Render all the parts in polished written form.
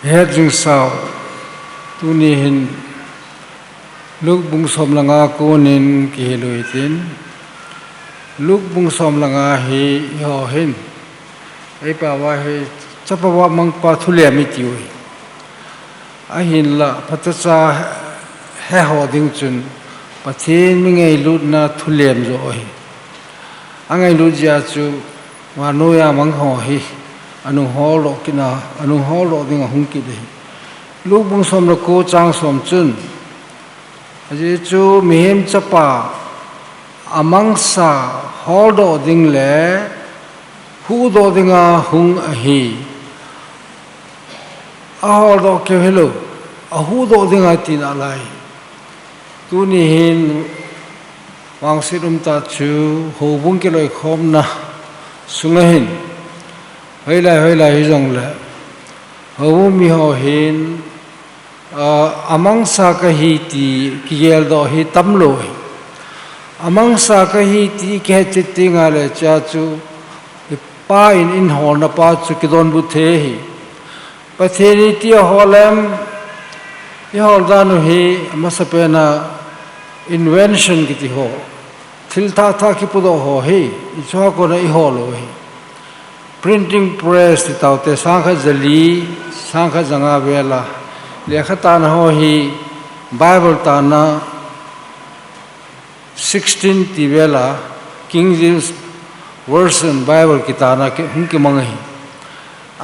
hết rừng sao tu ni hin lúc bung som langa cô nên kỳ lùi tin lúc bung som langa hi ho hin ai pa wa hi chapa wa mang pa thule mi ti ui a hin la patacha he ho ding chun pathin mi ngei lut na thulem zo hi angai lut ja chu wa no ya mang ho hi anu ho lo kina anu ho lo ding hung ki de lúc bung som lo ko chang som chun aje chu mihim chapa amangsa ho do ding le hu do dinga hung a hi a ho do ke helo a hu do dinga tin alai tu ni hin wang sirum ta chu ho bung ke loi khom na sunga hin hoi lai hi jong le ho mi ho hin amangsa ka hi ti kiel do hi tam loi amangsa ka hi ti ke chitinga le cha chu pa in hol na pa chu kidon bu the hi patheni ti holem i hol danu hi masapena invention ki ti ho thil tha ki pu do ho hi i chwa ko na i hol ho hi printing press ti taute sangkha jali sangkha janga vela lekha tan ho hi bible ta na 16 ti vela king james version bible ki ta na ke hun ki mang hi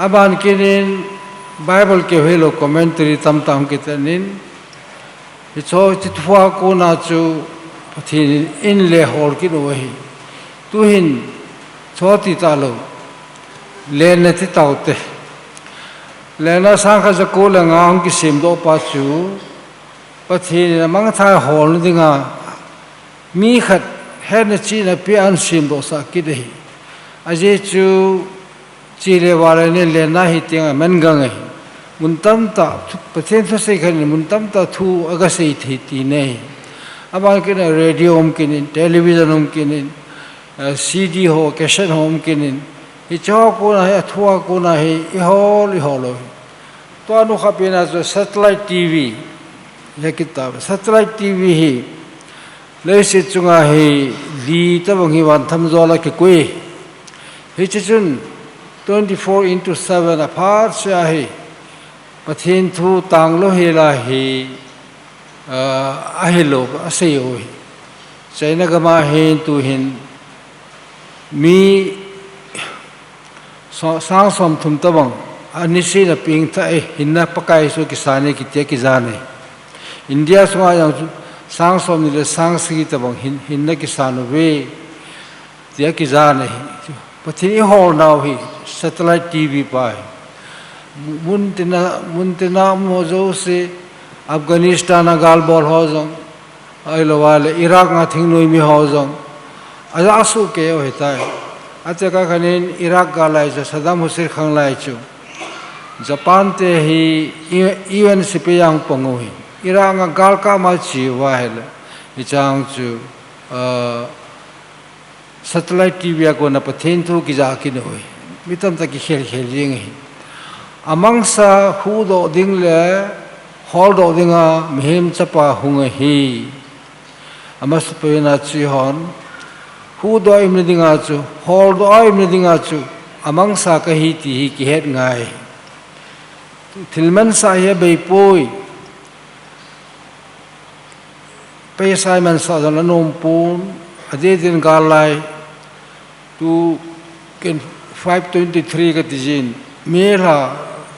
aban kinin bible ke velo commentary tam tam ki tanin hi cho chitwa ko na chu pathin in le hol ki no hi tu hin choti ta lo le na ti taute lena sangkha za ko la ngam ki sim do pa chu pathi mang tha hol dinga mi khat he na chi na pi an sim do sa ki de aje chu chi le wala ne lena hi tinga man gang hi mun tam ta pathen sa se khan mun tam ta thu aga se thi ti ne aba ki na radio om ki ni television om ki ni cd ho cassette home ki ni hi cho ko na hi thua ko na hi i hol to anu khapena zo satellite tv le kitab satellite tv hi le se chunga hi li ta bang hi wan tham zo la ke koi hi chun 24/7 apart sha hi pathin thu tang lo he la hi a hello a se oi chaina gama hin tu hin mi sang som thum tabang anisi na ping tha hinna pakai so kisane ki te ki jane india so yang sang som ni le sang si tabang hinna kisano we te ki jane pathi hol now hi satellite tv pai muntina mo jo se afghanistan gal bol ho jong ai lo wale iraq nga thing noi mi ho jong aja su ke ho tai acha ka khanin iraq ga lai ja saddam hussein khang lai chu japan te hi un sipe yang pango hi iraq nga gal ka ma chi wa hel hi chang chu satellite tv ko na pathen thu ki ja ki noi mitam ta ki khel jing hi amangsa hu do ding le hol do dinga mihim chapa hung hi amas pe na chi hon hu do im ni dinga chu hol do im ni dinga chu amangsa ka hi ti hi ki het ngai thilman sa ye bei poi pe simon sa da nom pun ade din galai tu ken 523 ka tijin mera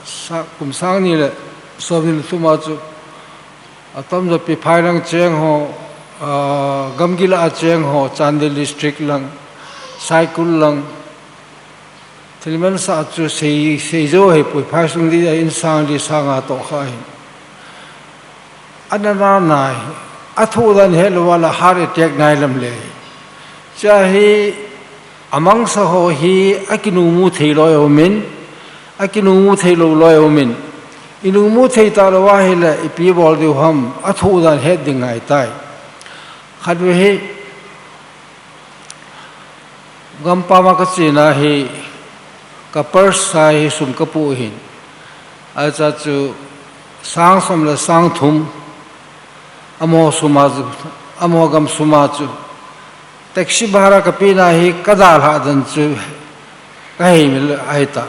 sa kum sang ni le sobil suma chu atam jo pi phairang cheng ho gamgila cheng ho chandel district lang saikul lang thilman sa chu sei jo he pui phasung di insang di sanga to khai anana nai athu dan hel wala heart attack nai lam le chahi amang sa ho hi akinu mu thei lo min akinu mu thei lo min inu mu thei ta lo wa hela ipi bol de ham athu dan he dingai tai khadwe he gampa ma ka china hi ka pers sai sum ka pu hin อาจารย์จูสร้างสมและสร้างทุ่มอโมสุมาจูอโมกมสุมาจูแต่ชิบาระกับปีนาฮีกระดาษหาดันจูก็ให้มิลไอตา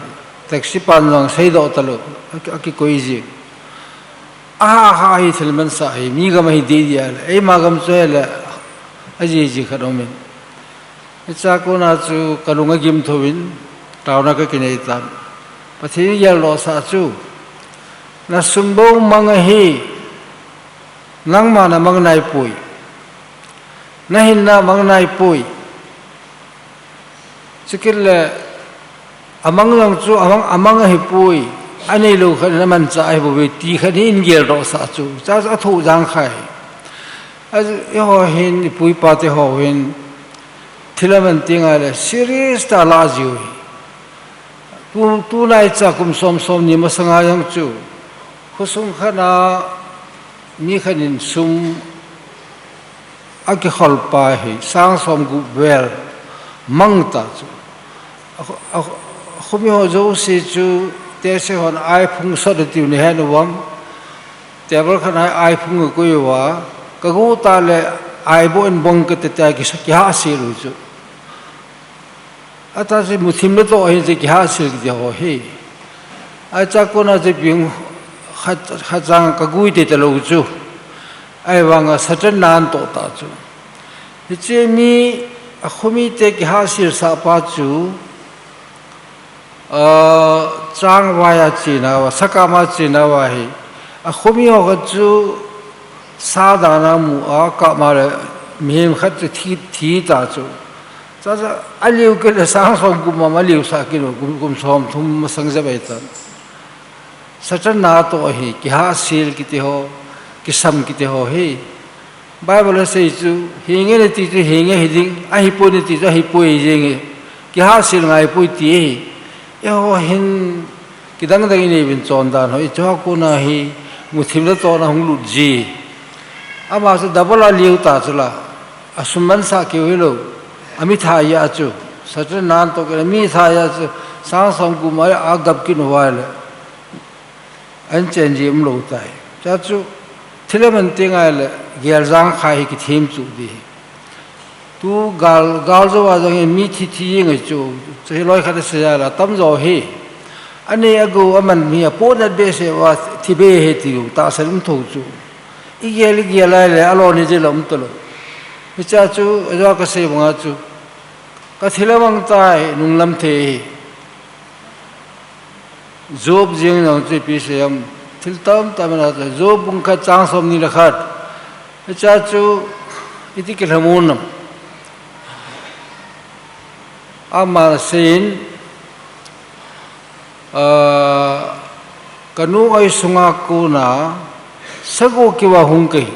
แต่ชิปันยังใช้ดอกตลอดอักคุยจีหาฮิทลมันสายมีก็ไม่ดีดีอะไรไอ้มากมช่วยละอจีจีขนมมินจากคนอาจูกรุงกิมทวินตาวนักกินไอตามปะทีนี้ยัลโลสาจูนัสมบูมังฮีนังมานะมังนายปุยนหินนะมังนายปุยสกิลละอามังลังจูอามังฮีปุยอันนี้ลูกขันมันจะไอ้บุตรตีขันอินเกลโรสาจูจะถูกจังไข่ไอ้หัวหินปุยปาติหัวหินที่ละมันติงอะไรซีรีส์ตาลาจิวtu lai cha kum som ni ma sanga yang chu khusum khana mi khanin sum aki khol pa hi sang som gu bel mang ta chu khumi ho zo si chu te se hon ai phung so de ti ni han wam te bol khana ai phung ko yo wa ka gu ta le ai bo en bong ka te ta ki sa kya si ru chu आता से मुस्लिम तो है जे क्या हासिल किया हो है अच्छा को ना जे बिंग खजांग कगुई दे तलो जो आई वांगा सटन नान तो ता जो इचे मी अखुमी ते क्या हासिल सापा जो चांग वाया चीना वा सकामा चीना वा है अखुमी हो जो सादाना मुआ का मारे मिम खत थी ता जो चाचा अलिउ के सांग सोम गुम अलिउ साकिनो गुम सोम थुम संग जबैता सचन ना तो है कि हासिल किते हो किसम किते हो है बाइबल से चु हेंगे ने ती हेंगे हिदिंग आही पो ने ती आही पो जेंगे कि हासिल ngai पो ती ए हो हिन किदंग दंग ने बिन चोंदान हो इचो को ना ही मुथिम तो ना हुं लु जी अमा से डबल अलिउ ता चला असुमन सा के वेलो अमिथाया चु सचन नान तो के मिथाया चु सांग सोम गु मा आगब किन वाले अनचेंजी हम लोता है चाचू थिलेमन तिंगाले गेलजांग खाई की थीम चु दी तू गाल जो वाजंग मी थी यंग चु से लोय खत से जाला तम जो हे अने अगु अमन मी पोन बे से वा थिबे हे ति ता सलम थो चु इगेल गेलाले अलो नि जे लम तलो चाचू अजा का से बंगा चु का थिलेमंग ताई नुंगलम थे जोब जिंग नंग चे पीसे हम थिलतम तमना जोब बुंका चांग सोम नि रखत चाचू इति के हमोनम आमा सेन कनु आई सुंगा को ना सगो के वा हुं कही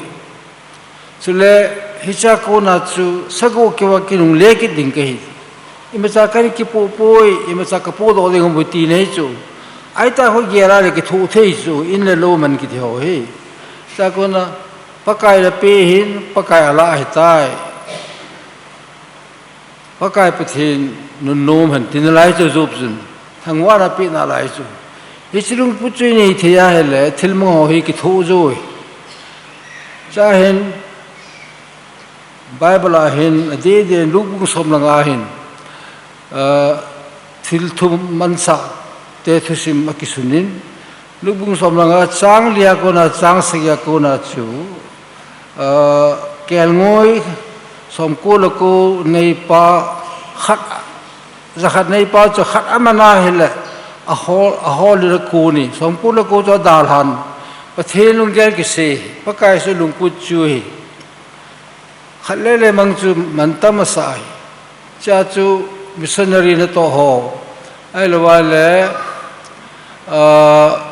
सुले हिचा को ना चु सगो के वा कि नुंग लेके दिन कही इमचा करी कि पोई इमचा कपो दो दे हम बुती नहीं चु आइता हो गेरा ले कि थो थे चु इन ले लो मन की हो हे सा को ना पकाय ले पे हिन पकाय अला हिताय पकाय पथिन नु नोम हन दिन लाई चु जोब जुन थंगवा ना पे ना लाई चु हिचलुंग पुचुई नहीं थिया है ले थिलमो हो ही कि थो जो चाहेन बाइबल आहिन दे लुबुंग सोम लंगा आहिन थिल थुम मनसा ते थुसिम अकिसुनिन लुबुंग सोम लंगा चांग लिया को ना चांग सगिया को ना चु केलंगोई सोम को लको नहीं पा खत जखत नहीं पा जो खत अमना हिल अहोल लकोनी सोम को लको जो दालहन पथेन लुंगेल किसे पकाय से लुंगपुचु ही खले ले मंगचु मंतम साई चाचू मिशनरी ने तो हो ऐल वाले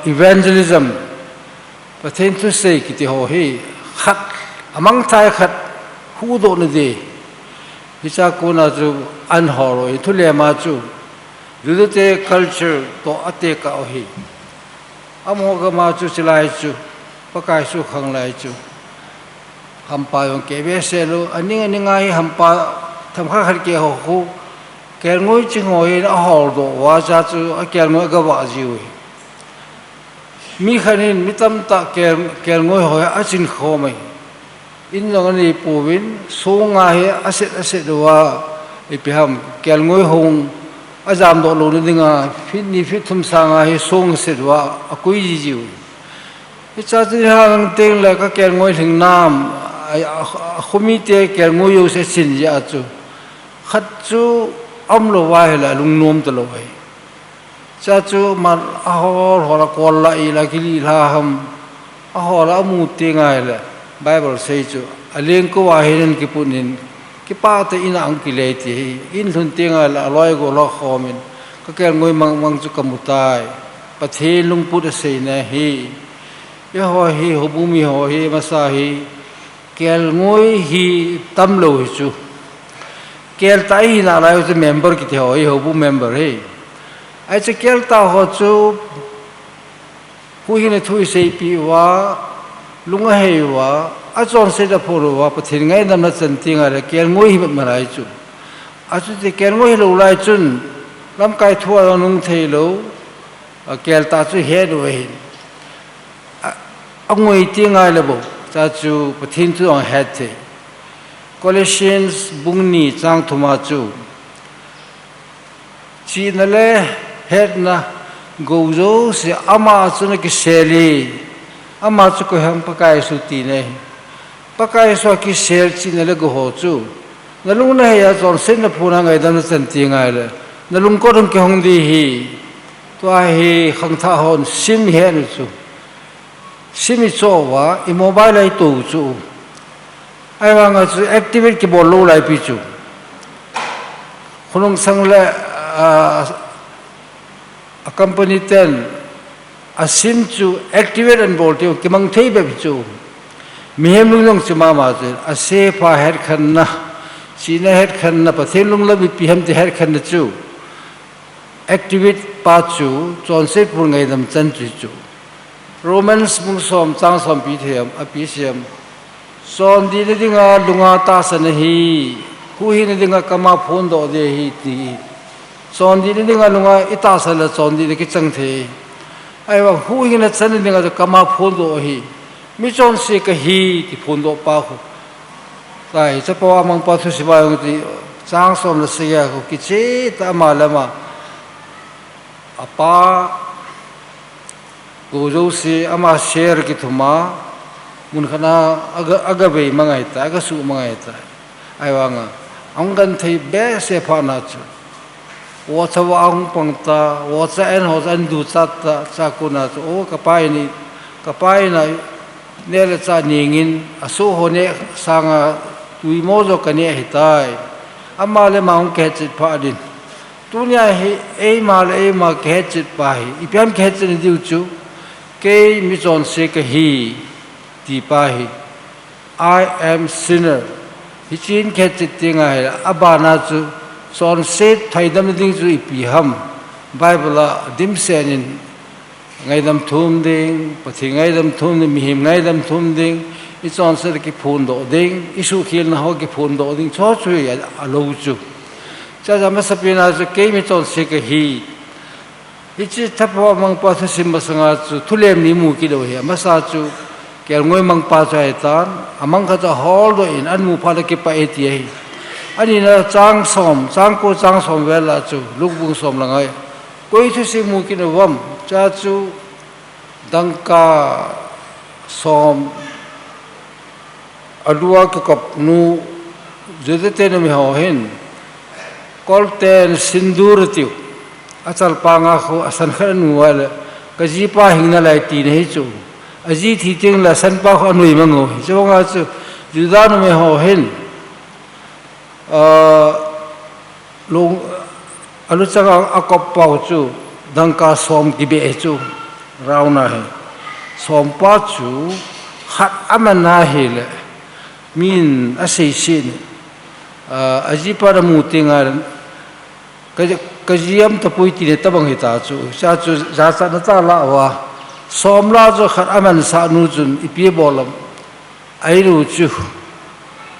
इवेंजलिज्म पथेन तो से किते हो ही खत अमंग थाय खत हुदो ने दे हिचा को ना जो अनहोरो इथुले माचू दुदते कल्चर तो अते का ही अमोग माचू चलाय चू पकाय सु खंगलाय चू हमपा यों के बेसे लो अनिंग अनिंगाई हमपा थमखा खर के हो केलंगोई चिंगोई अहोल दो वाजा चु केलंगोई ग वाजी हुई mi khanin mi tam ta kel ngoi hoi achin khomai in long ani puwin songa he aset wa ipiham kel ngoi hong azam do lo ninga fit ni fit thum sanga he song set wa akui ji jiu cha chi hang teng la ka kel ngoi thing nam khumi te kel ngoi yo se sin ya chu khat chu am lo wa he la lung nom to lo hai cha chu man ahor hora kol la i la ki la ham ahora mu te ngai la Bible say chu aleng ko wa hen ki punin ki pa te ina ang ki le ti in thun te ngai la loi go lo khomin ka kel ngoi mang chu kamutai pathe lung put se na hi ye ho hi ho bu mi ho hi masa hi kel ngoi hi tam lo hi chu kel tai hi na la chu member ki the ho hi ho bu member hi ai che kel ta ho chu hu hi ne thui sei pi wa lunga hei wa a chon se da phoro wa pathin ngai nam na chan tinga re kel ngoi hi ma rai chu a chu te kel ngoi lo lai chun lam kai thua nung thei lo kel ta chu he do hi a ngoi tinga le bo cha chu pathin chu on het the Colossians bungni chang thuma chu chi na le het na go zo se ama chu na ki seli ama chu ko ham pakai su ti ne pakai so ki sel chi na le go ho chu na lung na ya chon sen na phuna ngai dan chan ti ngai le na lung ko dum ki hong di hi to a hi khang tha hon sim he nu chu simi cho wa I mobile ai tu chu ai wa nga chu activate ki bol lo lai pi chu khulung sang le a company ten a sim chu activate and bol ti ki mang thei be chu mi hem lung long chu ma chu a se pha her khan na chi na her khan na pa the lung la bi pi hem ti her khan na chu activate pa chu chon se pur ngai dam chan chu Romans mung som chang som pi thiam a pi siam son di ne dinga lunga ta san hi hu hi ne dinga kama phone do de hi ti son di ne dinga lunga ita sa la son di ki chang the ai wa hu hi ne chan dinga kama phone do hi mi chon se ka hi ti phone do pa khu sai cha pa mang pa thu si ba yong ti chang som la se ya ko ki che ta ma la ma apa go si ama share ki thuma mun khana aga be mangai ta aga su mangai ta ai wanga anggan thei be se pha na chu wo cha wa ang pang ta wo cha en ho an du cha ta cha ku na chu o ka pai na ne le cha ningin asu ho ne sanga tui mo zo ka ne hi tai ama le maung ke chi pha din tunya hi e ma ke chi pa hi ipyam ke chi ni chu ke mi chon se ka hi ti pa hi I am sinner hi chin ke chi tinga hi abana chu son se thaidam ding chu ipi ham Bible dim senin ngai dam thum ding pathi ngai dam thum mi him ngai dam thum ding I chon se ki phun do ding isu khil na ho ki phun do ding cho chu ya alo chu cha jama sapina chu ke mi chon se ka hi ichi thapwa mang pa thu sim basanga chu thulem ni mu ki do he masa chu kel ngoi mang pa chai tan amang kha cha hol do in an mu pha la ki pa eti hi ani na chang som vela chu luk bung som langai koi thu sim mu ki no wam cha chu dangka som adua ka kap nu jede te no mi ho hin kolten sindur tiu achal panga kho asan khan wal ka ji pa hingna lai ti nei chu aji thi ting la san pa kho nui mango chonga chu judan me ho hin long alu changa akop pau chu dangka som ki be chu rauna he som pa chu khat amana hele min asei sin aji para mu tingar kajiam tapui ti ne tabang hita chu cha chu za cha na cha la wa som la chu khat aman sa nu chun ipi bolam ai ru chu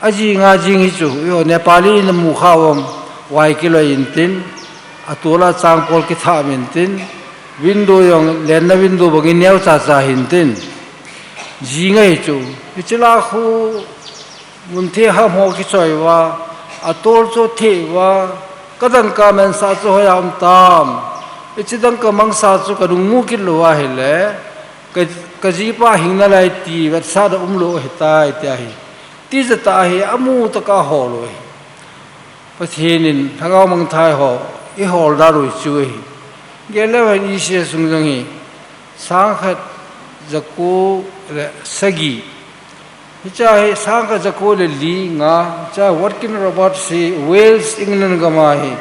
aji nga jing hi chu yo nepali na mu khawam wai kilo in tin atola chang pol ki tha min tin window yang len na window bagi neo cha cha hin tin ji ngai chu ichila khu mun the ha mo ki choi wa atol cho the wa kadang ka men sa cho yam tam ichidang ka mang sa chu ka rungu ki lo wa hele ka ji pa hingna lai ti wat sa da lo hetai ti hi ti za ta hi amu ta ka ho lo pathin thangau mang thai ho I hol da ru chu hi gele wa ni se sung jang hi sang khat jaku sagi cha hi sang ka jaku le li nga cha working robot si Wales England ga ma hi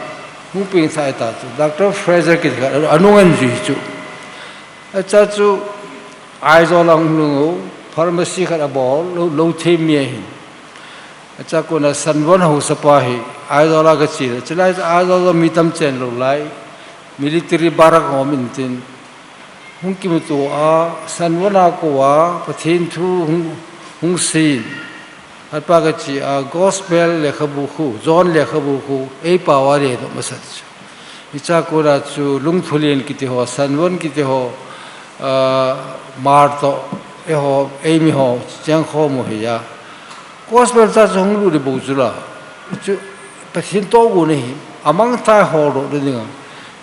mu ping sai ta chu Dr. Fraser ki anungan ji chu cha chu ai zo lang lu pharmacy khat abol lo the mi hi cha ko na sanwon ho sapa hi ai zo la ga chi chlai ai zo mi tam chen lo lai military barak hom in tin hung ki mu to a sanwana ko wa pathin thu hung sin hat pa ga chi a gospel le khabu khu zon le khabu khu e pa wa re do masat icha ko ra chu lung thulin ki te ho sanwon ki te ho mar to e ho e mi ho chang kho mo he ya gospel ta jong lu de bu zu la chu pathin to gu ni amang ta ho ro de ni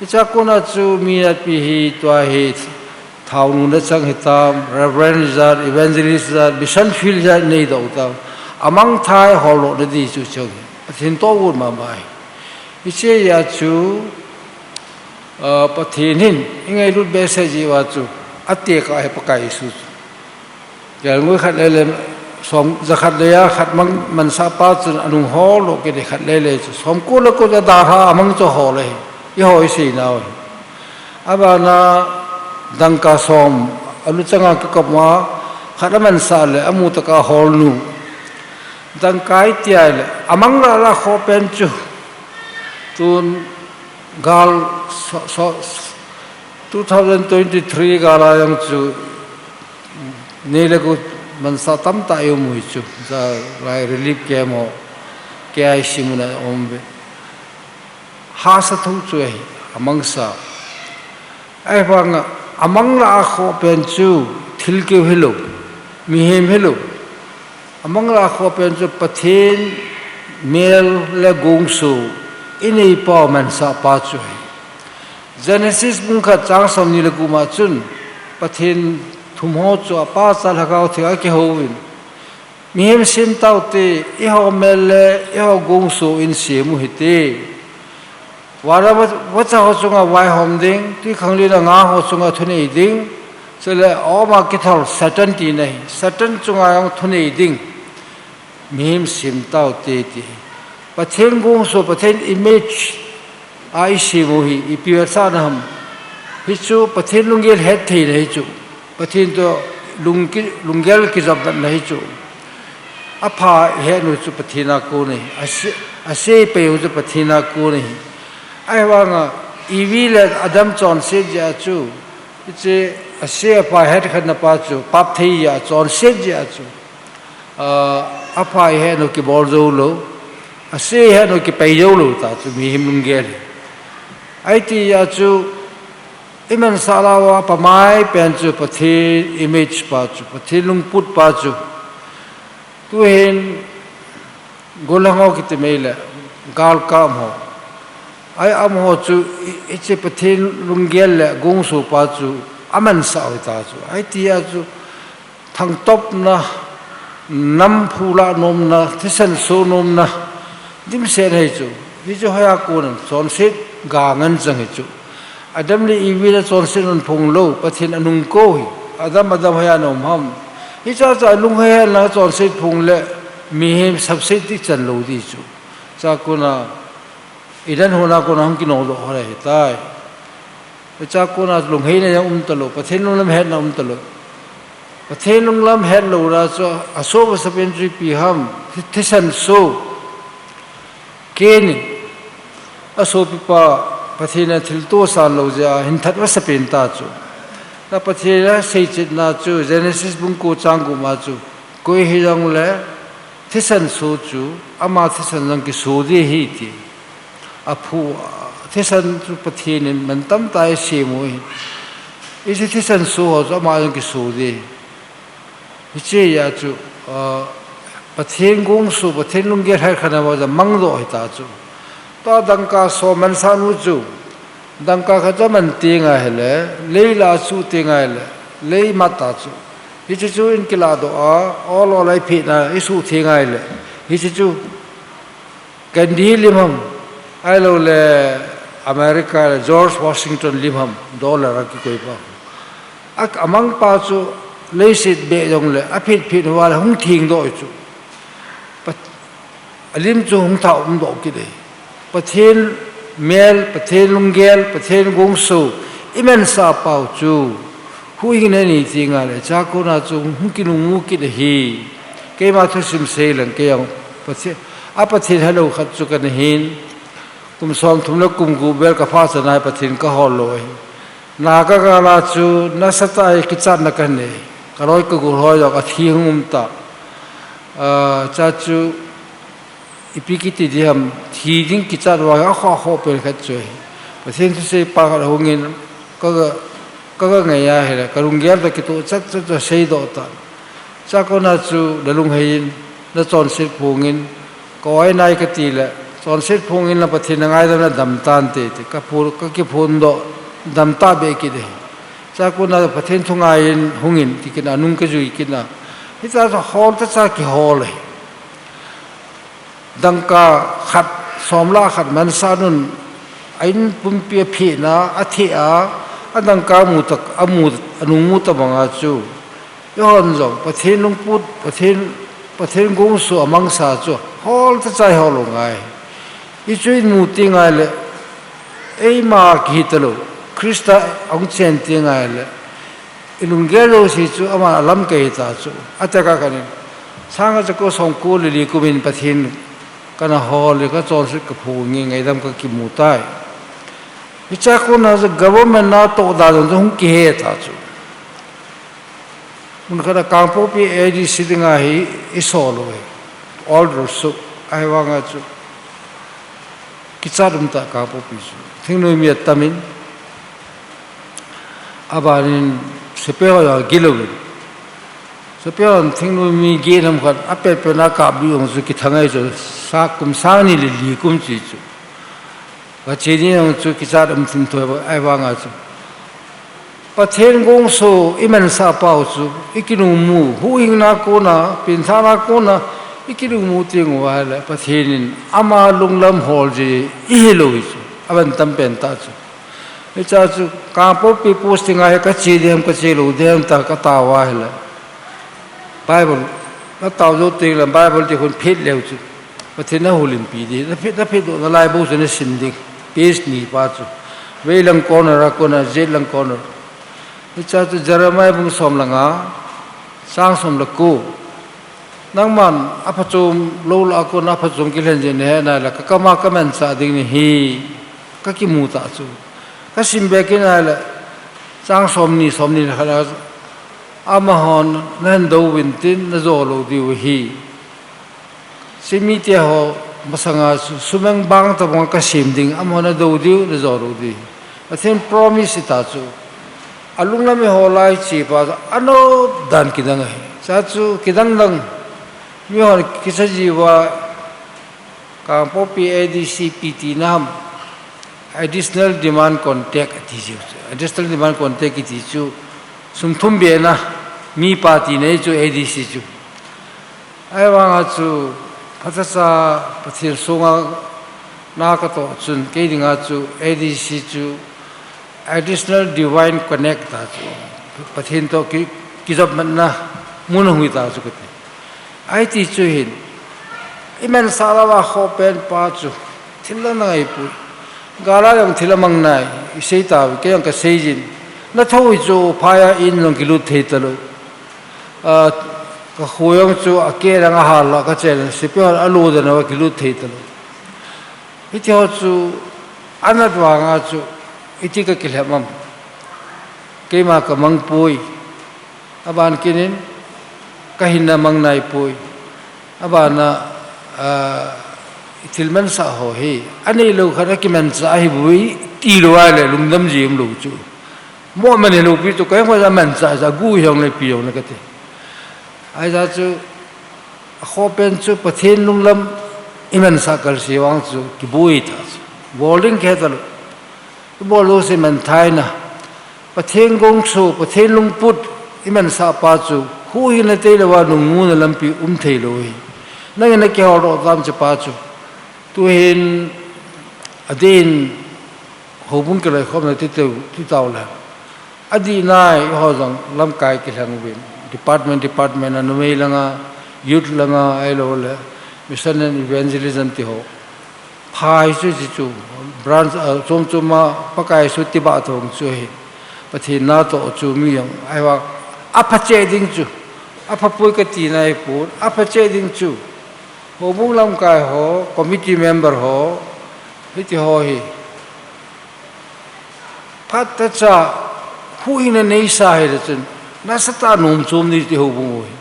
icha ko na chu mi at pi hi twa hi thau nu na chang hitam reverend zar evangelist zar mission field zar nei do ta amang thai ho ro de di chu chu pathin to gu ma mai iche ya chu pathin hin ingai lut be se ji wa chu ate ka he pakai su gal ngoi khat le som zakhat le ya khat mang man sa pa chu anung ho lo ke de khat le chu som ko lo ko da ha amang cho ho le I hoi si nào abana dangka som alu changa ka kapma khadaman sal amu ta ka hol nu dangkai tial amang la kho pen chu tun gal 2023 gala yang chu nele ko man sa tam ta yo mu chu za lai relief ke mo ke ai simuna ombe ha sa thu chu amang sa ai bang amang la kho pen chu thil ke helo mi hem helo amang la kho pen chu pathin mel le gong su inei pa man sa pa chu Genesis bung kha chang som ni le ku ma chun pathin thum ho chu pa sa la ga thia ke ho win mi hem sim tau te I ho mel le I ho gong su in se mu hi te wara wat ho chunga wai hom ding ti khangli la nga ho chunga thune ding chele o ma ki thol satan ti nei satan chunga yang thune ding mim sim tau te ti pathen gong so pathen image ai si mo hi ipiwa sa nam hi chu pathen lungel het thei nei chu pathen to lungel ki jab nei chu apha he no chu pathina ko nei ase pe u chu pathina ko nei ai wanga evil adam chon se ja chu che ase pa het khan pa chu pap thei ya chon se ja chu apa he no ki bol zo lo ase he no ki pe yo lo ta chu mi him lung gel ai ti ya chu iman sala wa pa mai pen chu pathi image pa chu pathi lung put pa chu tu hen golango ki te mele gal kam ho ai am ho chu iche pathin lunggel le gong su pa chu aman sa ta chu ai ti ya chu thang top na nam phula nom na thisan so nom na dim se nei chu vi chu ha ko nam chon sit ga ngan chang hi chu adam le iwi la chon sit non phung lo pathin anung ko hi adam ha nom ham hi cha cha lung he la chon sit phung le mi he sab se ti chan lo di chu cha ko na idan hona ko nam ki no lo hore tai cha ko na lung he na talo pathen lung lam het na talo pathen lung lam het lo ra cho aso ba sapen tri pi ham thisan so ken aso pi pa pathena thil to sa lo ja hin that wa sapen ta chu ta pathela sei chit na chu Genesis bung ko chang gu ma chu koi hi jang le thisan so chu ama thisan jang ki so de hi ti aphu thisan chu pathin man tam tai se mo อิสิที่สันสูหัวจะมาจงกิสูดีอิเจียจูประเทศกงสูประเทศลุงเกศให้ขนาดว่าจะมั่งโดยตาจูตอนดังกาโซมันสานุจูดังกาขจะมันตีง่ายเลยเลยลาสูตีง่ายเลยเลยมาตาจูอิจิจูอินกิลาโดallอะไรผิดนะอิสูตีง่ายเลยอิจิจูกันดีลิมไอ้เราเลยอเมริกาจอร์จวอชิงตันลิมดอลลาร์กี่คนบ้างอักอมังป้าจูเลยสิทธิ์เบยจงเลยอภิษผิดว่าเลยหงทิ้งโดยจูลิมจูหงเท่าดอกกี่เลยประเทศเมลประเทศลุงเกลประเทศกงสูอิมันซาเปาจูหูยิงนั่นนี่จริงอะไรจากคนอาจูหงกินงูกี่เลยฮีเกี่ยมาทุสิมเซลังเกี่ยงประเทศประเทศฮัลโหลขัดจุกันหินกุมสองทุ่มแล้วกุมกูเบลกับฟ้าสนายประเทศก็ฮอลลอยนากากาลาจูนัสตายกิจารนักเนยกรอยก็กูรอยจากที่หงุมตาจัดจูอีพิกิติเดียมที่ดิ้งกิจารว่าข้อข้อเป็นขัดจุยประเทศที่เสปากเราเงินก็ไงยาเหรอกรุงเกียรติกิตุจัดจะเสียดอตาจากคนอาจูเดลุงเฮียนนัดจอนเสพพงเงินก็ไอ้นายกติละจอนเสพพงเงินละประเทศนังไงแต่ละดำตานเตะก็พูดก็คิดพูดดอดำตาเบกิเดจากคนอาประเทศทุ่งไงหงเงินที่กินนุ่งก็จุยกินนะที่จะฮอลจะจากกี่ฮอลเลยดังกาขัดสอมลาขัดมันสานุนไอ้ปุ่มเปียพีนะอาทิอาดังกามุตอนุมุตบังอาจูย้อนจงประเทศลุงพุทธประเทศกงสูมังสาจูฮอลจะใจฮอลงไงอีจุยมุติไงเลยไอ้มาคิดลูคริสต์องค์เชนติไงเลยลุงเกลสิจูอามาลัมเกยตาจูอาจจะกันนี่ช่างจะก็ส่งกูเลยกูเป็นประเทศกันฮอลเลยก็จอนสิกับผู้งี้ไงดำก็กิมุตายวิจัยคนนั้นจะ government น่าโตได้จนต้องเกยตาจูมันก็ได้การพบปีเอดีสิดิ่งไงอิสโอลเลย all russo ไอ้ว่างจูกิจารณ์ตาการพบปีจูถึงนู้นมีตามินอาบานินเสพเอาอย่างกิโลวินเสพเอาถึงนู้นมีเกณฑ์มันกันอาเป็นนักการบิองจูกิทั้งไงจูสักกุมสังนี่เลยลีกุมจีจูว่าเจนี่องจูกิจารณ์ถึงตัวไอ้ว่างจูประเทศกงสูอิมันซาเปาจูอิกินุมูหูอิงนักโกนะเป็นท่านักโกนะอิกินุมูติงว่าเลยประเทศนี้อามาลุงลำฮอลจีอิฮิโลวิจูอาเป็นตั้มเป็นตาจูไอ้จ้าจูการพบปีโพสต์งานก็เจดียมก็เจลูเดียมตาก็ตาว่าเลยไบเบิลแล้วตาโจติงเลยไบเบิลที่คนพิษเร็วจูประเทศนั้นโอลิมปิกดีแล้วพิษโดนลายบุษเนี่ยสินดิเพสนี่ป้าจูเวลังคอนรักคนน่ะเจลังคอนวิจารณ์จาระไม่บุญสมลังอ่ะสร้างสมลักกูนังมันอภัจมโลลากูนับภัจมกิเลนเจเนห์นั่นแหละก็มาก็มันสาดิ่งนี่ฮีก็กิมูตาจูก็สิมเบกินนั่นแหละสร้างสมนี่นะครับอามาฮอนนั่นดูวินตินนั่นโจโลดิวฮีสิมิเตหอมาสังอาสุมังบางตะบังก็สิมดิ่งอามาฮอนดูดิวนั่นโจโลดิอาทิตย์พรอมิสตาจูอลุงนั่นไม่ฮอลไลชีพาอันโนดันคิดังไงจัดจูคิดังดังมีฮอลคิดจีว่าการพบปีเอดีซีพีทีน้ำ additional demand contact ที่จู additional demand contact ที่จูสุนทรเบียนะมีปาร์ตี้เนี่ยจูเอดีซีจูไอ้ว่างจูพัฒนาประเทศส่งนักต่อจุนเกี่ยงจูเอดีซีจู additional divine connect ตาจูประเทศตัวกิจมันนะมุนหุยตาจูกันไอ้ที่จูเห็นอิมันสารว่าเขาเป็นป้าจูทิลล์นั่งไอ้ปุยกาลายังทิลล์มังไงเสียตาวิเกี่ยงกับเสียจินนั่นเท่าไหร่จูพายอินลงกิลุเทตโลก็คุยกันจูอาเกลังอาหารละก็เจริญสิบปีอันลูดนะว่ากิลุเทตโลอิที่เขาจูอันนั้นว่างาจูอิที่ก็กิเลมัมเกี่ยมากับมังปุยอาบานกินินก็หินนามังไนปุยอาบานะทิลมันสะโหยอันนี้ลูกเขาเรียกมันสะหิบุยตีรัวเลยลุงดำจีมลูกจู mua mình lục pi tụ cái mà ra mình ra gu hiong này pi hiong này cái gì ai ra chú khó bên chú bát thiên lung lâm iman sakal siwang chú cái bui ta bowling cái đó cái bowling si mình thay na bát thiên gong chú bát thiên lung put iman sa pa chú khu hi na tây là wa nung ngu na lam pi thay loi nang na kêu rồi tam chú pa chú tu hin adin hobung cái này không là tiếp tàu là adin này họ rằng làm cái hàng viên department anh mấy langa youth langa ai lo là mission and evangelism thì họ phai chú branch chôm mà pakai suốt tiba thong chú hi bắt thì na to chú mi yang ai wa apa cheding chú apa pui cái tin này pun apa cheding chú hobung làm cái họ committee member họ thì họ hi phát ra hui na nei sa hai ra chen na sa ta nom chom ni ti ho bung oi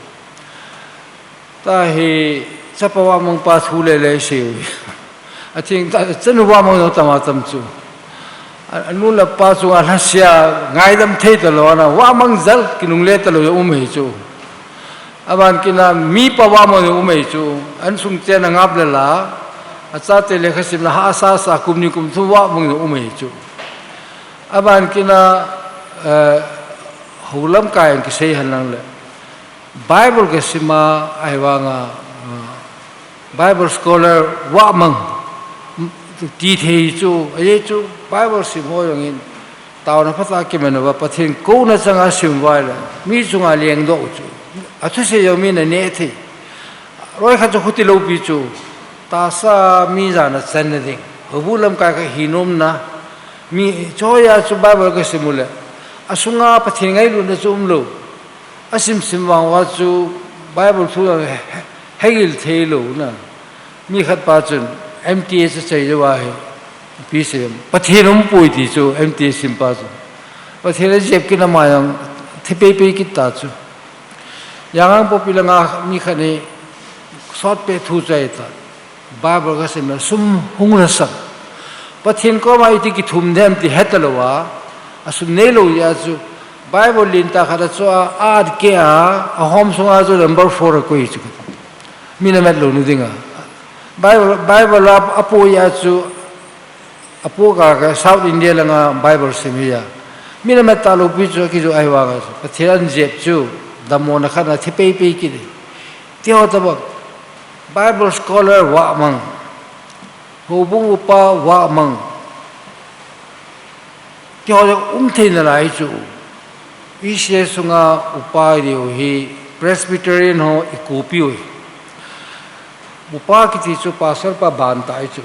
ta hi chapa wa mong pa thu le le se oi a thing ta chen wa mong ta ma tam chu anu la pa chu a la sia ngai dam thei ta lo na wa mang zal kinung le ta lo hei chu aban kina mi pa wa mong hei chu an sung chen na ngap le la a cha te le khasim la ha sa kum ni kum thu wa mong hei chu aban kina hulam kai ki sei hanang le bible ke sima ai wanga bible scholar wa mang ti thei chu ai chu bible sim ho yong in taw na phata ki men wa pathin ko na changa sim wa la mi chunga leng do chu athu se yo mi na ne thi roi kha chu khuti lo pi chu ta sa mi za na chen na ding hulam kai ka hinom na mi choya chu bible ke simule asunga pathin ngai lu na chum lo asim wang wa chu bible thu hegil thei lo na mi khat pa chun mts chei wa he pcm pathinum pui ti chu mts sim pa chu pathin jep ki na ma yang thipe pe ki ta chu yang popilanga mi khane short pe thu chai ta bible ka sim sum hung na sak pathin ko mai ti ki thum dem ti hetalowa asum nelo ya chu bible lin ta khada chu ad ke a hom sunga chu number 4 ko hi chu mina met lo nu dinga bible apo ya chu apo ga south india langa bible semia mina met ta lo pi chu ki chu ai wa ga pathian jep chu damona khana thipe pe ki ti ho ta bible scholar wa mang hobung upa wa mang kyo thei na lai chu ishe sunga upa ri hi presbyterian ho ikopi oi upa ki ti chu pastor pa ban tai chu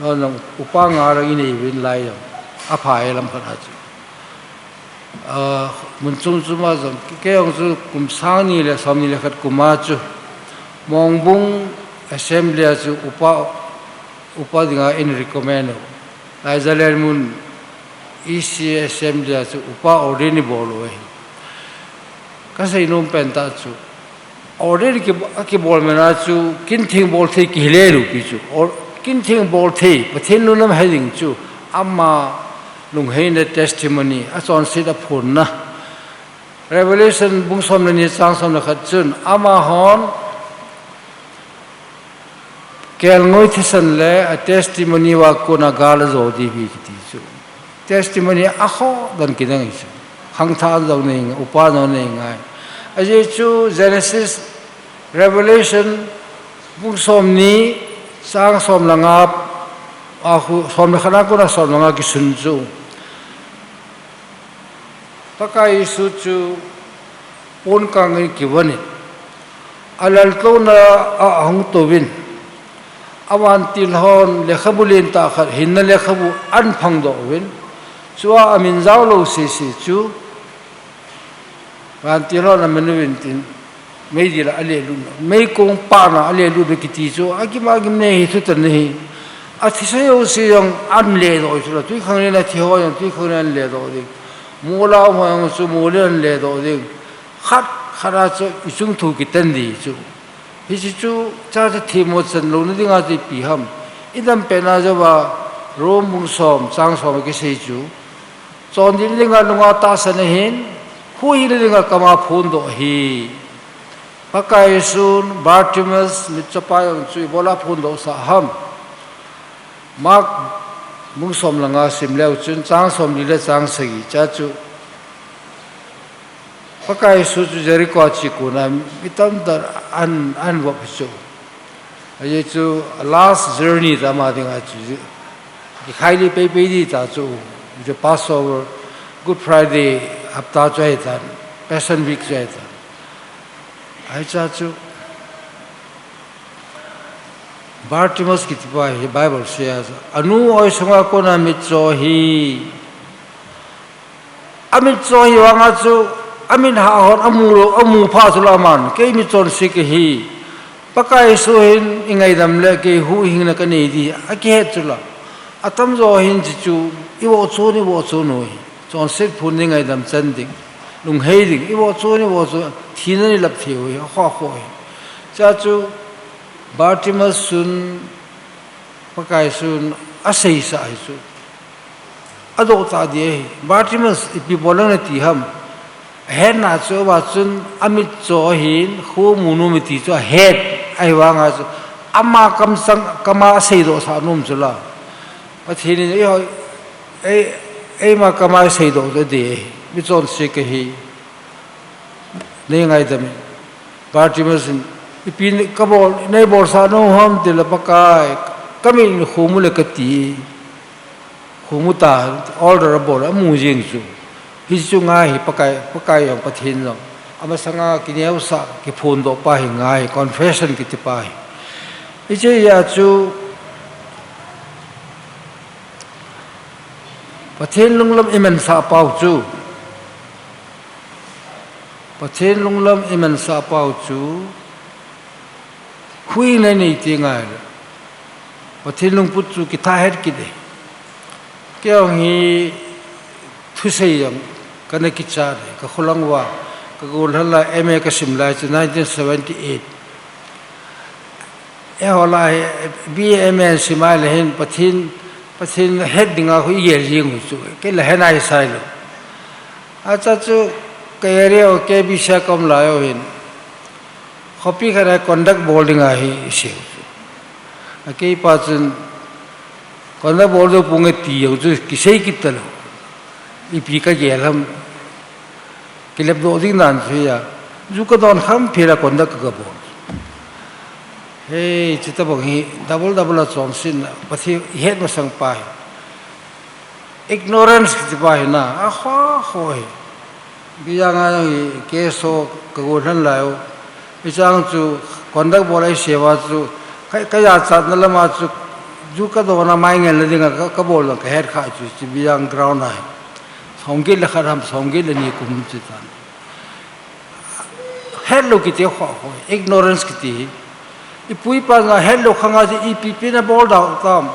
nang upa nga ra in win lai a phai lam kha chu mun chung chu ma jam ke yong chu kum sang ni le som ni le khat kuma chu mongbung assembly chu upa dinga in recommend lai zaler mun isi assembly chu upa ordini bolo hai ka sei nom penta chu order ki bol mena chu kin thing bol the ki le ru pi chu or kin thing bol the pathin lu nam heading chu amma lung hein the testimony a chon sit a phun na revelation bung som na ni chang som na khat chun ama hon kel ngoi thisan le a testimony wa ko na gal zo di bi ti chu testimony a ho dan ki dang chu hang tha zo nei upa no nei ngai a je chu genesis revelation bung som ni sang som la nga a khu som na khana ko na som nga ki sun chu takai su chu pon ka ngai ki wani alal to na a hang to win awan til hon lekhabulin ta khat hin na lekhabu an phang do win chua amin zaw lo si chu wan til hon amin win tin mei dila ale lu mei kong pa na ale lu be kiti chu agima gim ne hi thu tan hi a thi se yo si yong an le do chu la tu khang le na thi ho yong tu khang le do di mo la mo yong chu mo le do di khat khara chu isung thu ki tan di chu hi chu cha cha thi mo chen lo ni dinga ti pi ham idam pe na ja wa rom mung som chang som ki sei chu จอนดิลิงาลุงาตาสนหินคุยลิงากมาพูนโดฮีพระกายสุนบาร์ติมัสมิจปายองจุยบลาพูนโดสะฮัมมักมุงสมลังอาสิมเลวจุนจางสมลิเลจางสกีจ้าจูพระกายสุจุเจริกอจิกุนามิตัมดาอันวับจูไอ้จู last journey ตามาดิงอาจูที่ใครลีไปดีตาจูจะ Passover Good Friday อัปตาใจตัน Passion Week ใจตันไอ้จ้าจูบาร์ติมัสกิตไปไบเบิลเสียอนุโอยสงฆ์คนอามิโจฮีอามิโจฮีวังอาจูอามินหาหอนอามูพาสุลามันเกมิโจนสิกฮีปะกายสุหินอิงไงดำเล็กเกหูหิงนักนี่ดีอาเกตจุลาอาตัมโจหินจิจูอีโวโซนี่โวโซนุยจอนสิกพูนอิงไงดำจันดิงลุงเฮดิงอีโวโซนี่โวโซทีนั่นลับเที่ยวข้อข้อยจ้าจูบาร์ติมัสสุนปะกายสุนอาศัยสายสุอดอตาดีบาร์ติมัสอีพีบอลนันที่ฮัมเฮดน่าจูว่าสุนอามิโจหินคู่มูนุมิติจูเฮดไอวางอาจูอามาคำสั่งคำอาศัยโดสานุมจุลาปะทีนี้ไอมาคำอาศัยโดจะดีมิจอนสิกฮีนี่ไงดำบาร์ติมัสอีพีนี้ก็บอกในบทสานุฮัมเดลปะกายก็มีคู่มูลกติคู่มุตาออลระบบแล้วมูจิงจูฮิจูง่ายปะกายอย่างปะทินเราอามาสังอากินเอวสักกิพูนโดไปง่ายคอนเฟสชันกิติไปอีเจียจูปะทินลุงลำอิมันสาเปาจูปะทินลุงลำอิมันสาเปาจูคุยในนี้ที่ง่ายเลยพอที่ลุงพูดจูกิท่าเฮ็ดกินเลยเกี่ยวงี้ทุเสียงกันในกิจการก็ขลังว่าก็กูทันละก็สิมลายจน1978ฮอลายBMEสิมาเลยเห็นปะทินเฮ็ดดิ่งอ่ะคุยเยี่ยมยิงจูก็เลยเห็นไอ้สายลูอาจจะจูก็เรียกแกบิชาคำลายเอาเห็นcopy करा conduct boarding आहे इसे अके पाचन conduct board जो पुंगे तीयो जो किसे कितलो इपी का गेलम किलेब दो दिन नान से या जो का दोन हम फिरा conduct का बोर्ड हे चिता बंगी डबल चौंसिन पति हेड मसंग पाए ignorance किती पाए ना आखो होय बियांगा केसो कगोधन लायो इचांग चु conduct बोले सेवा चु कया चादनला मा चु जुका दोना माइंगे लदिंगा का बोल का हेड खा चु बियांग ग्राउंड है सोंगे लखा हम सोंगे लनी कुम चितान हेड लो किते खो ignorance किती इपुई पांगा हेड लो खंगा जी ईपीपी ना बोल दाव काम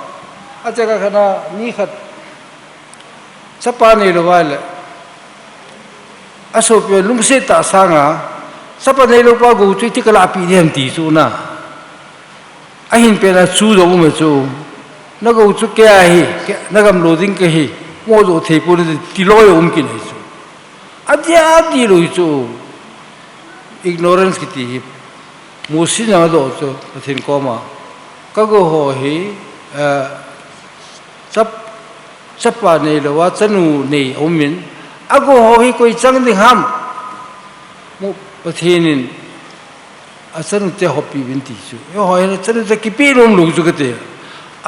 अचका खना नी खत सपानी लो वाले असोप्यो लुंगसे ता सांगा सपा नहीं लोग पागु चुई तिकला पी दे हम तीसु ना अहिं पे ना चू दो में चू नगो चू क्या है नगम लोडिंग के ही वो जो थे पूरे तिलो ये उनकी नहीं चू अध्यात्म लो चू ignorance किती मुसी ना दो चू पथिन कोमा कगो हो ही सपा नहीं लो वा चनु नहीं उमिन अगो हो ही कोई चंग नहीं हम पथेनिन असन ते हॉपी विंती चु यो होय चन ते किपी रोम लोग जुगते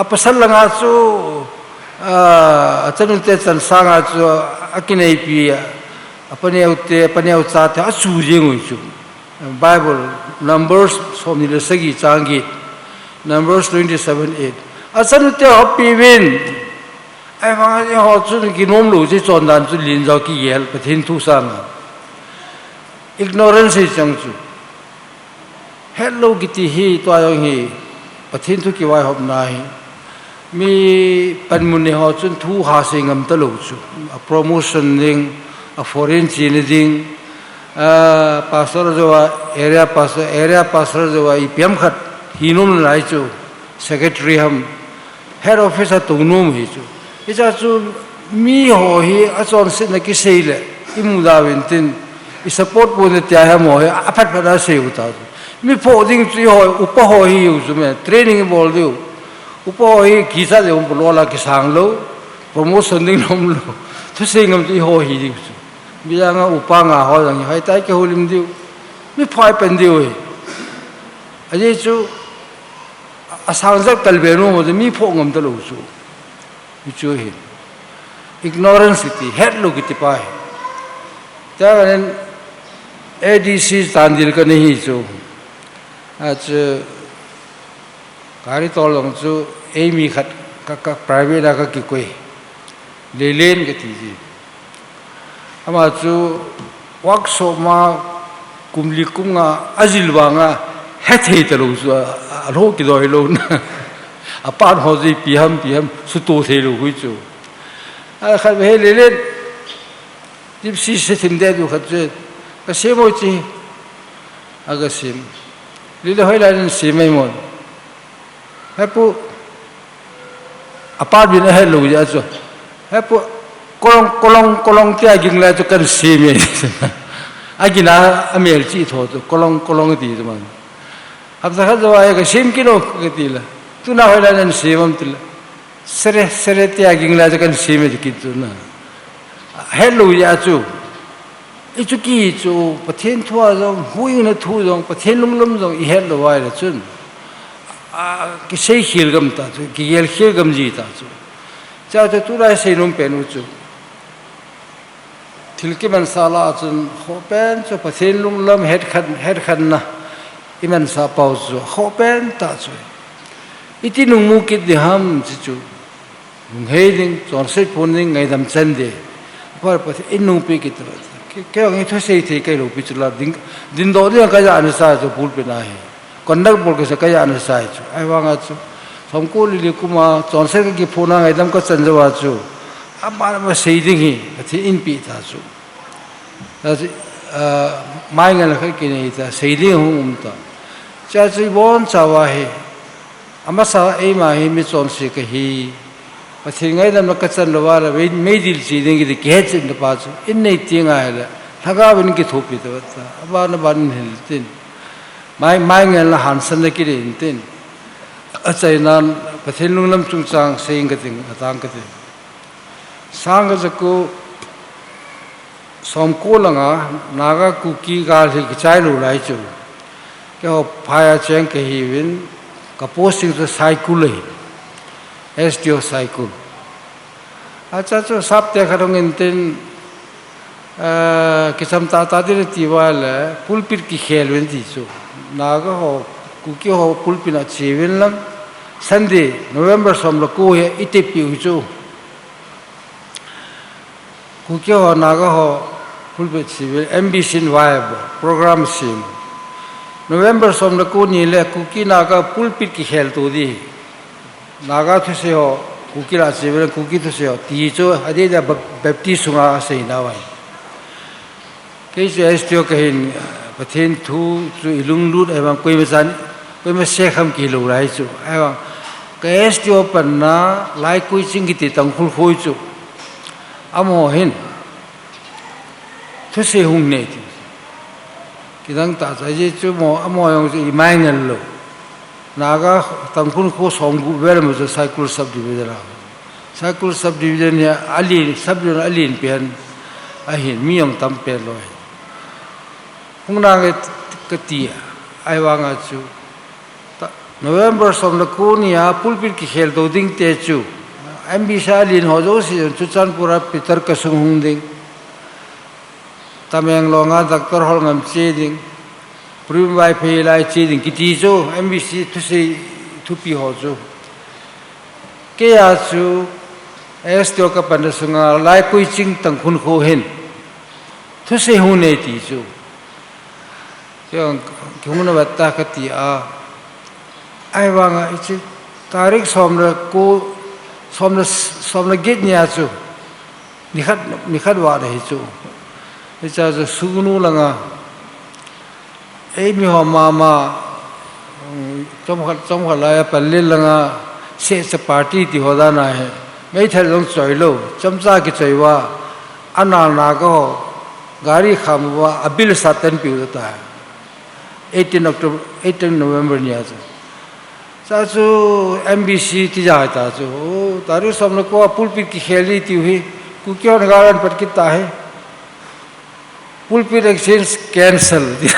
अपसल लगा चु चन ते चन सांगा चु अकिने पी अपने उचाते अचु जेंग चु बाइबल नंबर्स सोमनि लसगी चांगी नंबर्स 27:8 असन ते Hoppy win ai mang ye ho chu ki nom lu ji chon dan chu lin jaw ki yel pathin thu sang ignorance chang chu hello giti hi to ayong hi pathin thu ki wai hop nai mi panmun ne ho chun thu ha singam ta lo chu a promotion ning a foreign chin ding pastor jo area pastor jo I pm khat hinum lai chu secretary ham head office a tunum hi chu इजा चु mi ho hi a chon se na ki seile imuda wintin I support po ne tia ha mo he aphat phada se uta mi pho ding tri ho upa ho hi u su me training bol diu upa ho hi kisa de um lo la ki sang lo promotion ding nom lo thu se ngam ti ho hi diu su mi ya nga upa nga ho dang hai tai ke holim diu mi phai pen diu he aje chu asang jak kal be no mo mi pho ngam ta lo su mi chu he ignorance ti het lo ki ti pa he ta ren ADC tandil ka nahi chu ach gari tol long chu emi khat ka private ka ki koi le len ka ti ji ama chu workshop ma kumli kumnga azil wanga hethe ta lo chu ro ki do lo na apan ho ji pm su to the lo hui chu a khat he le len dip si se thim de du khat che ka semo chi aga sim lile hoi la nen simai mon hapu apart bin he lu ja chu hapu kolong tia ging la chu kan sime agina amel chi tho chu kolong ti man ab sa kha wa ga sim kilo ke ti la tu na hoi la nen simam ti la sere tia ging la chu kan sime ki chu na he lu ja chu ichu ki chu pathen thua jong huing na thu jong pathen lum jong I het lo wai la chun ki sei khil gam ta chu ki yel khil gam ji ta chu cha tu ra sei num pen u chu thil ki man sala chun ho pen chu pathen lum het khan na iman sa pau chu ho pen ta chu iti nung mu ki de ham chu nung he ding chon sei pon ning ngai dam chen de par pathen in nung pe ki tra ke ang itho sei the kai lo pichula din do de ka ja an sa chu pul pe na he kondak bol ke sa ka ja an sa chu ai wanga chu somko li kuma chon se ki phona ngai dam ka chan jawa chu amar ma sei ding hi athi in pi tha chu mai ngal kha ki nei ta sei ding hum ta cha chi bon chawa he ama sa ei ma hi mi chon se ka hi pathin ngai dam ka chan lo wa la me dil chi ding ki ke chin pa chu in nei ting ai la thaga bin ki thopi ta aba na ban hil tin mai ngal la han san ki rin tin a chai nan pathin lunglam chung chang seing ka ting atang ka ting sang ga ko som ko langa naga ku ki ga hi ki chai lo lai chu ke ho phaya cheng ke hi win ka posting to cycle STO cycle acha chu sap te kharong in tin kisam ta dir tiwal pulpit ki khel wen ti chu naga ho ku ki ho pulpina chewin lam Sunday November som lo ko he itepi u chu ku ki ho naga ho pulpit chewin ambition viable program sim November som lo ko ni le ku ki naga pulpit ki khel tu di naga thu se ho kukila chewin kuki thu se ho ti chu ade da baptist sunga sei na wai ke se STO ka hin pathen thu chu ilung lut ewa koi ma se kham ki lo rai chu ewa ka STO pan na lai koi ching ki ti tang khul khoi chu amo hin thu se hung ne ti kidang ta cha je chu mo amo yong ji mai ngal lo naga tangkun ko somgu ber mo cycle subdivision ya subdivision alin pen ahin miyong tampe loi hungna ge kati ai wanga chu November som la kunia pulpit ki khel do ding te chu ambisalin ho jo si chu chan pura pitar ka sung hung ding tameng longa doctor hol ngam che ding Prim vai phe lai chi ding ki ti jo MBC thu se thu pi ho jo ke ya chu STO ka pan sunga lai koi ching tang khun kho hen thu se hu ne ti chu kyong kyung na batta ka ti a ai wanga ichi tarik somra ko somra get nya chu nikhat wa de chu icha chu sugnu langa ei mi ho mama chom khat la palil langa se party ti hoda na hai ไม่ทันลงจ่อยโลจำจ้ากิจอยว่าอันนาก็การีคำว่าอบิลสัตย์ปิวตา18 October 18 November เนี่ยจ้าจู MBC ที่จ่ายตาจูตารุสมนก็พูลปิดที่เฮลีที่หุยกูเกี่ยวกับการปฏิกิริยาพูลปิด exchange cancel ที่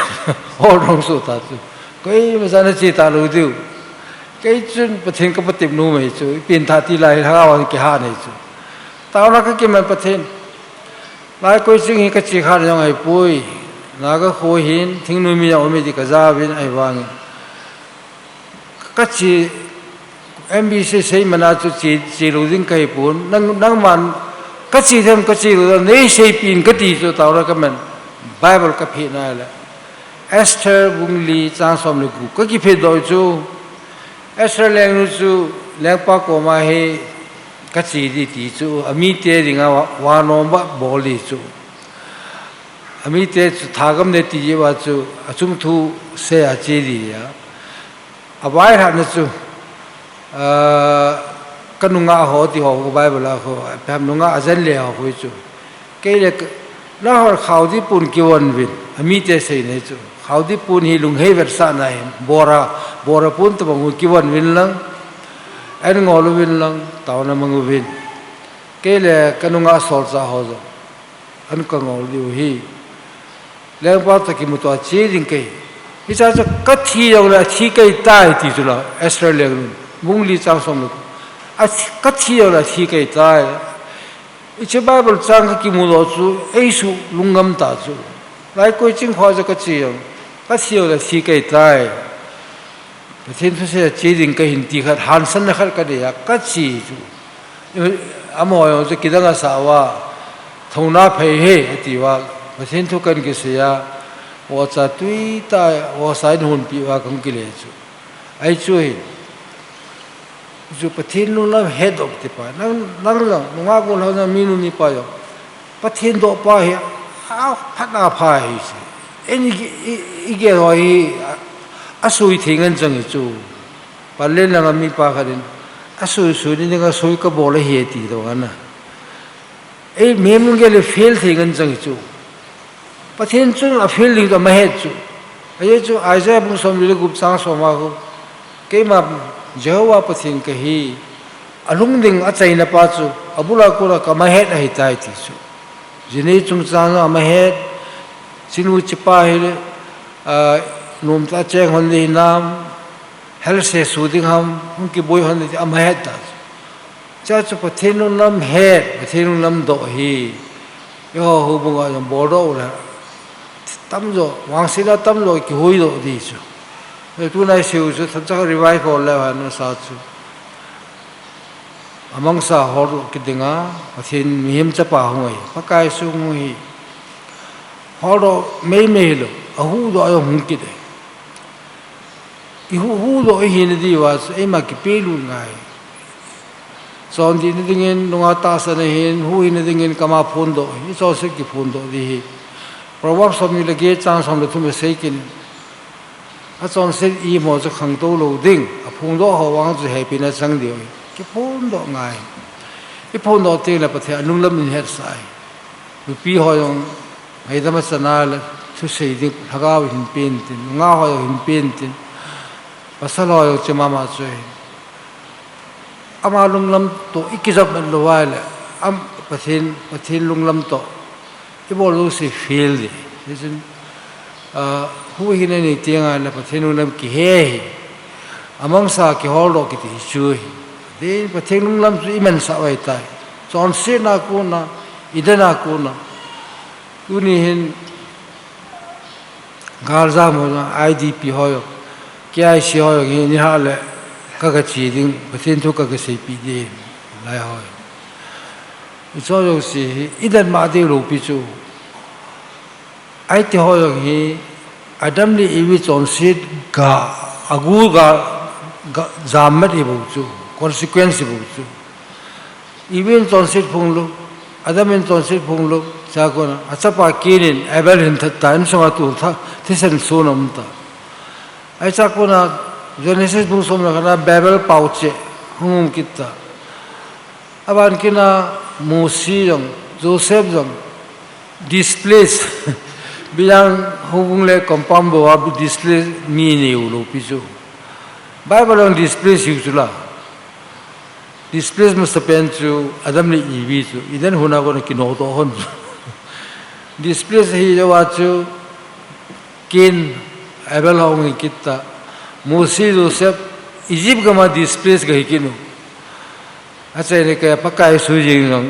โอ้ร้องสุดตาจูก็ยังไม่จันทร์ตาลูดิวก็จุนประเทศก็ปฏิบัตินู่นไม่จูเป็นท่าที่ไรทั้งวันกี่หานี่จูตาเราก็คิดมันประเทศหลายคนจึงเห็นก็จีขาดยังไงปุ้ยนาก็โคหินทิ้งนู่นมีอย่างไม่ดีก็จะเป็นไอ้วางก็จี MBC ใช้มันอาจจะจีรู้ดิ้งใครปุ้นนั่งมันก็จีทำก็จีรู้นี่ใช้ปีนก็ดีจูตาเราก็มันไบเบิลก็พิจารณาแล้วเอสเธอร์บุงลีจางสมลูกก็คิดพิจารณาจูเอสเธอร์แรงนู้จูแรงปากออกมาให้ก็จีดีจูอามีเตริงาวานอมบะบอลีจูอามีเตจูทากำเนติจีว่าจูจุมทูเสียจีดีอ่ะอาไว้หันจูกันนุ่งอาหอที่หอก็ไบเบิลละเขาแบบนุ่งอาเซนเลียหอยจูเกลี่ยแล้วเขาที่ปุ่นกิวันวินอามีเตใส่เนี่ยจูเขาที่ปุ่นฮิลุงเฮเวอร์ซ่าไหนบัวระปุ่นตัวมังกิวันวินลังเอ็นงอลวินลังตาวนามังวินเกลี่ยกันนุ่งอาสอลซาฮอโซอันกังอลดิวฮีเลี้ยงป้าตะกี้มุตัวจีริงเกย์ที่จะกัดที่อย่างละที่เกย์ตายที่จุลาเอสเตอร์เลี้ยงมุงลีจางสมลูกกัดที่อย่างละที่เกย์ตายอีเจ้าไบเบิลจางกิมุโลจูเอซูลุงกำตาจูหลายคนจึงพอจะกัดที่อย่างละที่เกย์ตายประเทศทุกประเทศจีริงเกย์หินตีขัดฮันสันนักกันเดียกัดที่จูอามอยจะคิดว่าสาวะทงนาเพย์เฮที่ว่าประเทศทุกคนกิเสียว่าจะตุยตายว่าสายหุ่นปีว่ากังกิเลสไอ้ช่วยจู่ประเทศนู้นเราเฮดอกที่ไปนั่งเรื่องนุ่งอากุลเขาจะมีนู่นนี่ไปอยู่ประเทศดอกไปอ้าวพัฒนาไปสิเอ็นอีกอย่างว่าอาศัยทิ้งเงินจังจู่ไปเล่นแล้วมีปากกันอาศัยนี่ก็อาศัยก็บอกเลยเฮตีตรงนั้นนะไอ้เมียมึงก็เลยเฟลทิ้งเงินจังจู่ประเทศจุนอาเฟลลิงก็ไม่เห็นจู่ไอ้จู่ไอ้เจ้าบุญสมฤทธิ์กุบสังสมากุเกี่ยมาเจ้าว่าประเทศก็ฮีอารมณ์ดิ่งอาใจนับปัจจุอบุลากุลก็ไม่เห็นให้ใจที่จู่จีนี่จุงจางก็ไม่เห็นสินุจิปาเฮเลยนุ่มตาเจ้าคนนี้น้ำเฮลเซสูดิ้งหำหุ่นกี่บอยคนนี้อาไม่เห็นตาจ้าจู่ประเทศนู้นน้ำเห็นประเทศนู้นน้ำโดฮีย่อหูบุงก็ยังบอดเอาเลยตั้มโจวางศิลาตั้มโจกี่หุยโดดีจูตัวนั้นเสียวจูท่านจะรีไวฟ์ก่อนแล้วนะสาธุอามังสาฮอร์กิดงาประเทศมีหิมจะป่าหงายพักไก่สูงหงายฮอร์ไม่เหลวอาหูโดอาหุงกิดอีหูโดไอหินดีว่าไอมากิเปลุงไงสอนดีนี่ดิ่งนงอาตาสนหินหูหินดิ่งกามาพูนโดอีสอสิกิพูนโดดีเพราะว่าสมัยเล็กๆจางสมัยทุ่มเสกกินอาจารย์เสกอีโมจะขังโตโลดิ่งพูนโดเขาวางจะให้เป็นสังเดียวกิพูนโดง่ายกิพูนโดเตียงแล้วประเทศนุ่งล้ำมินเฮดสายลูกพี่เขายังให้ธรรมสนาเลยทุกสิ่งที่ทักเอาหินเป็นตินง่าเขาหินเป็นตินภาษาลอยจะมาช่วยอามาลุงลำโตอีกจับมันรู้ไว้เลยอาประเทศลุงลำโตที่บอกรู้สึกฟีลดิดิฉันหูหินนี่เตียงอะไรประเทศลุงลำกี่เฮอามังสากี่ฮอลโลกี่ที่ช่วยดีประเทศลุงลำสุดอิมันสาวไอ้ตายจอนเสียนักกูนะอิดนักกูนะกูนี่เห็นกาลซามุนะIDP หอยกี่ไอซีหอยนี่ฮะเลยก็กระชีดิ้งประเทศทุกข์ก็เสียปีเดียหลายหอยอีกอย่างสิอิดันมาดีรูปิจูไอ้ที่หอยนี่อาดัมนี่อีวิจอนสิกาอากูกาจามไม่ได้บุจู consequence บุจูอีวินจอนสิพงลุอาดัมเป็นจอนสิพงลุจากนั้นอาจจะปากีนินเอเบลหินทัดตายนั่นสมัยตัวท่าที่เส้นโซนมันตาไอ้จากนั้นGenesis บุษมนักนะ Babel ป่าวเจหุ่มกิตตา aban kina Musi yang Joseph yang displace bilang hubung le compound bawa displace mi ni ulo pisu Bible yang displace usula displace must pen tu Adam ni ibi tu idan huna ko kino to hon displace hi jawa tu kin Abel hong kita Musi Joseph Egypt kama displace gahi kinu acha ne kaya pakai sujing long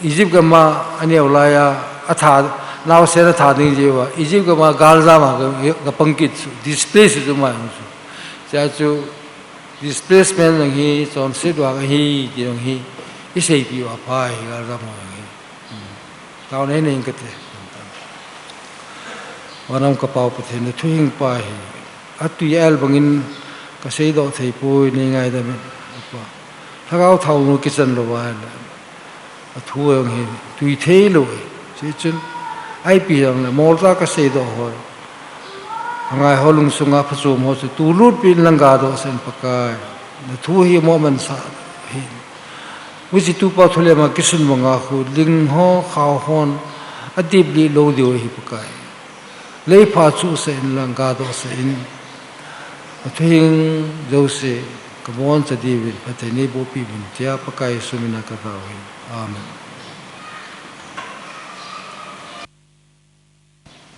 Egypt kama ani ulaya atha naw sena tha ding jewa Egypt kama galza ma ga pangkit displace tu ma cha chu displacement ng hi son sidwa hi jong hi isei pi wa pai galza ma hi taw ne ne ngate wanam ka pau pa the thuing pa hi atu yel bangin ka sei do thei pui ni ngai da me pa thagau thau no kitchen lo wa thu ang hi tui thei lo che chun ai pi ang mol ta ka sei do ho ngai holung sunga phasu mo se tu lut pin langa do sen pakai thu hi mo man sa hi wuji tu pa thule ma kitchen mo nga khu ling ho khaw hon adip li lo dio hi pakai lei pha chu sen langa do sen athing jose kabon sa divid patani bo pi bin tia pakai sumina ka rawi amen